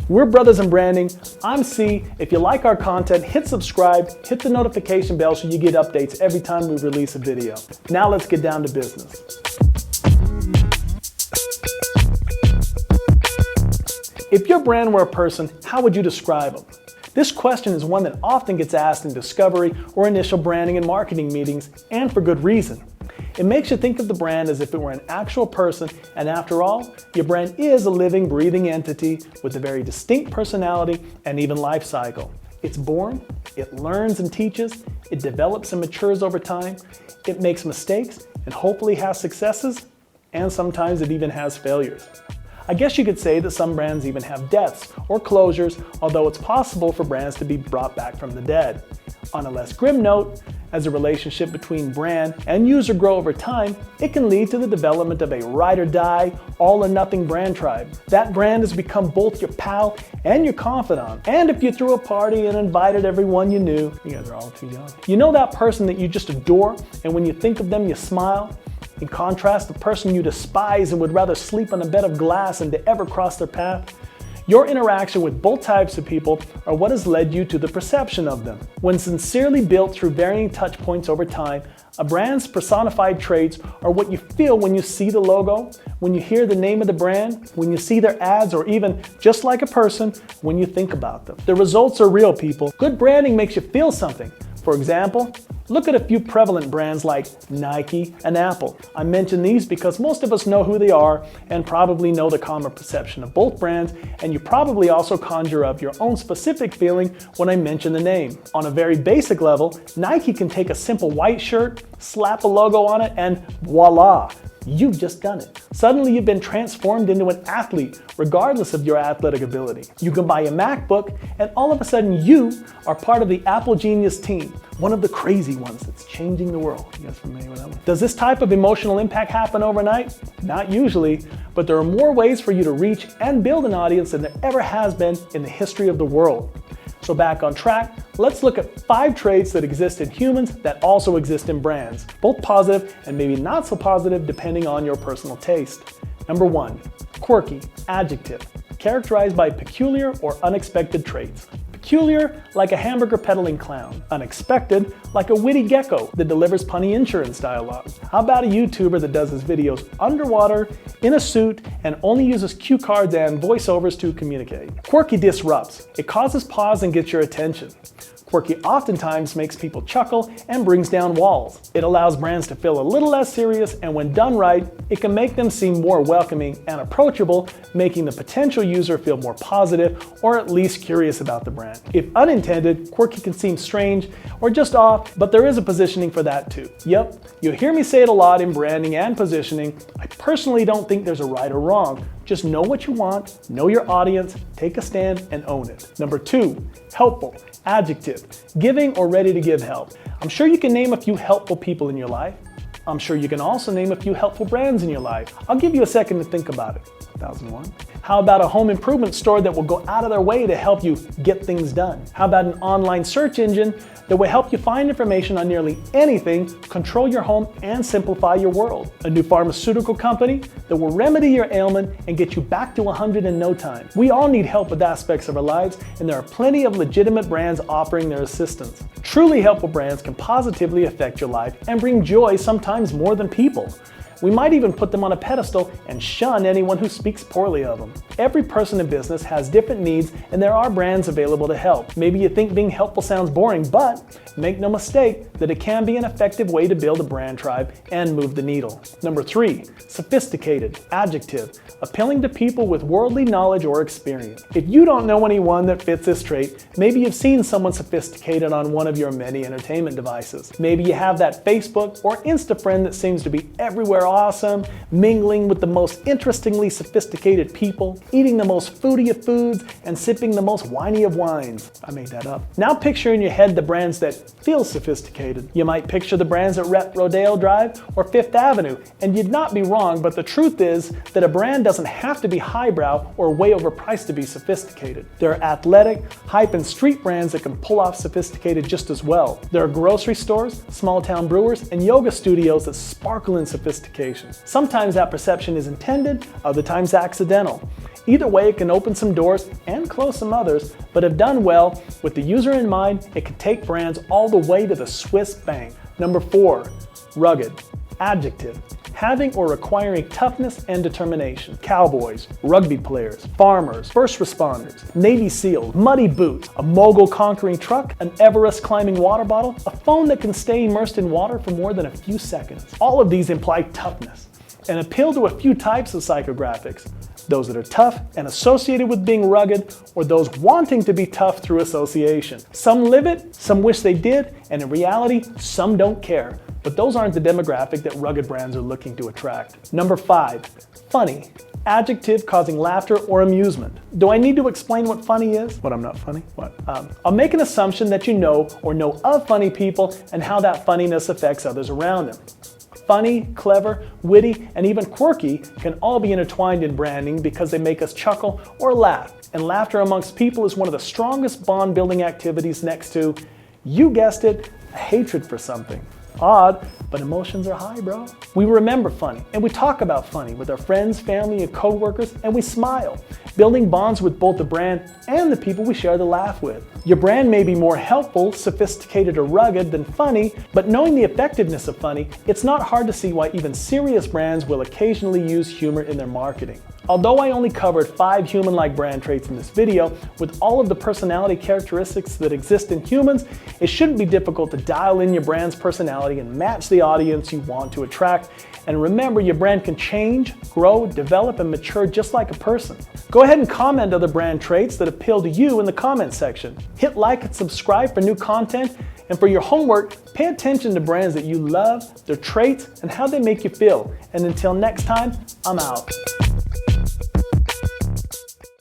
We're Brothers in Branding. I'm C. If you like our content, hit subscribe, hit the notification bell so you get updates every time we release a video. Now let's get down to business. If your brand were a person, how would you describe them? This question is one that often gets asked in discovery or initial branding and marketing meetings, and for good reason. It makes you think of the brand as if it were an actual person, and after all, your brand is a living, breathing entity with a very distinct personality and even life cycle. It's born, it learns and teaches, it develops and matures over time, it makes mistakes and hopefully has successes, and sometimes it even has failures. I guess you could say that some brands even have deaths or closures, although it's possible for brands to be brought back from the dead. On a less grim note, as the relationship between brand and user grow over time, it can lead to the development of a ride or die, all or nothing brand tribe. That brand has become both your pal and your confidant. And if you threw a party and invited everyone you knew, you guys are all too young. You know that person that you just adore, and when you think of them, you smile? In contrast, the person you despise and would rather sleep on a bed of glass than to ever cross their path? Your interaction with both types of people are what has led you to the perception of them. When sincerely built through varying touch points over time, a brand's personified traits are what you feel when you see the logo, when you hear the name of the brand, when you see their ads, or even, just like a person, when you think about them. The results are real, people. Good branding makes you feel something. For example, look at a few prevalent brands like Nike and Apple. I mention these because most of us know who they are and probably know the common perception of both brands, and you probably also conjure up your own specific feeling when I mention the name. On a very basic level, Nike can take a simple white shirt, slap a logo on it, and voila! You've just done it. Suddenly you've been transformed into an athlete, regardless of your athletic ability. You can buy a MacBook, and all of a sudden you are part of the Apple Genius team, one of the crazy ones that's changing the world. You guys familiar with that one? Does this type of emotional impact happen overnight? Not usually, but there are more ways for you to reach and build an audience than there ever has been in the history of the world. So back on track, let's look at 5 traits that exist in humans that also exist in brands, both positive and maybe not so positive depending on your personal taste. Number 1, quirky, adjective, characterized by peculiar or unexpected traits. Peculiar, like a hamburger peddling clown. Unexpected, like a witty gecko that delivers punny insurance dialogue. How about a YouTuber that does his videos underwater, in a suit, and only uses cue cards and voiceovers to communicate? Quirky disrupts. It causes pause and gets your attention. Quirky oftentimes makes people chuckle and brings down walls. It allows brands to feel a little less serious, and when done right, it can make them seem more welcoming and approachable, making the potential user feel more positive or at least curious about the brand. If unintended, quirky can seem strange or just off, but there is a positioning for that too. Yep, you'll hear me say it a lot in branding and positioning. I personally don't think there's a right or wrong. Just know what you want, know your audience, take a stand, and own it. Number 2, helpful, adjective, giving or ready to give help. I'm sure you can name a few helpful people in your life. I'm sure you can also name a few helpful brands in your life. I'll give you a second to think about it. 1001. How about a home improvement store that will go out of their way to help you get things done? How about an online search engine that will help you find information on nearly anything, control your home, and simplify your world? A new pharmaceutical company that will remedy your ailment and get you back to 100 in no time. We all need help with aspects of our lives, and there are plenty of legitimate brands offering their assistance. Truly helpful brands can positively affect your life and bring joy sometimes more than people. We might even put them on a pedestal and shun anyone who speaks poorly of them. Every person in business has different needs, and there are brands available to help. Maybe you think being helpful sounds boring, but make no mistake that it can be an effective way to build a brand tribe and move the needle. Number 3, sophisticated, adjective, appealing to people with worldly knowledge or experience. If you don't know anyone that fits this trait, maybe you've seen someone sophisticated on one of your many entertainment devices. Maybe you have that Facebook or Insta friend that seems to be everywhere awesome, mingling with the most interestingly sophisticated people, eating the most foodie of foods, and sipping the most winey of wines. I made that up. Now picture in your head the brands that feel sophisticated. You might picture the brands that rep Rodeo Drive or Fifth Avenue, and you'd not be wrong, but the truth is that a brand doesn't have to be highbrow or way overpriced to be sophisticated. There are athletic, hype, and street brands that can pull off sophisticated just as well. There are grocery stores, small town brewers, and yoga studios that sparkle in sophistication. Sometimes that perception is intended, other times accidental. Either way, it can open some doors and close some others, but if done well, with the user in mind, it can take brands all the way to the Swiss bank. Number 4, rugged. Adjective. Having or requiring toughness and determination. Cowboys, rugby players, farmers, first responders, Navy SEALs, muddy boots, a mogul conquering truck, an Everest climbing water bottle, a phone that can stay immersed in water for more than a few seconds. All of these imply toughness and appeal to a few types of psychographics. Those that are tough and associated with being rugged, or those wanting to be tough through association. Some live it, some wish they did, and in reality, some don't care. But those aren't the demographic that rugged brands are looking to attract. Number 5, funny. Adjective causing laughter or amusement. Do I need to explain what funny is? What, I'm not funny? What? I'll make an assumption that you know or know of funny people and how that funniness affects others around them. Funny, clever, witty, and even quirky can all be intertwined in branding because they make us chuckle or laugh. And laughter amongst people is one of the strongest bond-building activities next to, you guessed it, a hatred for something. Odd, but emotions are high, bro. We remember funny, and we talk about funny with our friends, family, and coworkers, and we smile, building bonds with both the brand and the people we share the laugh with. Your brand may be more helpful, sophisticated, or rugged than funny, but knowing the effectiveness of funny, it's not hard to see why even serious brands will occasionally use humor in their marketing. Although I only covered 5 human-like brand traits in this video, with all of the personality characteristics that exist in humans, it shouldn't be difficult to dial in your brand's personality and match the audience you want to attract. And remember, your brand can change, grow, develop, and mature just like a person. Go ahead and comment other brand traits that appeal to you in the comment section. Hit like and subscribe for new content. And for your homework, pay attention to brands that you love, their traits, and how they make you feel. And until next time, I'm out.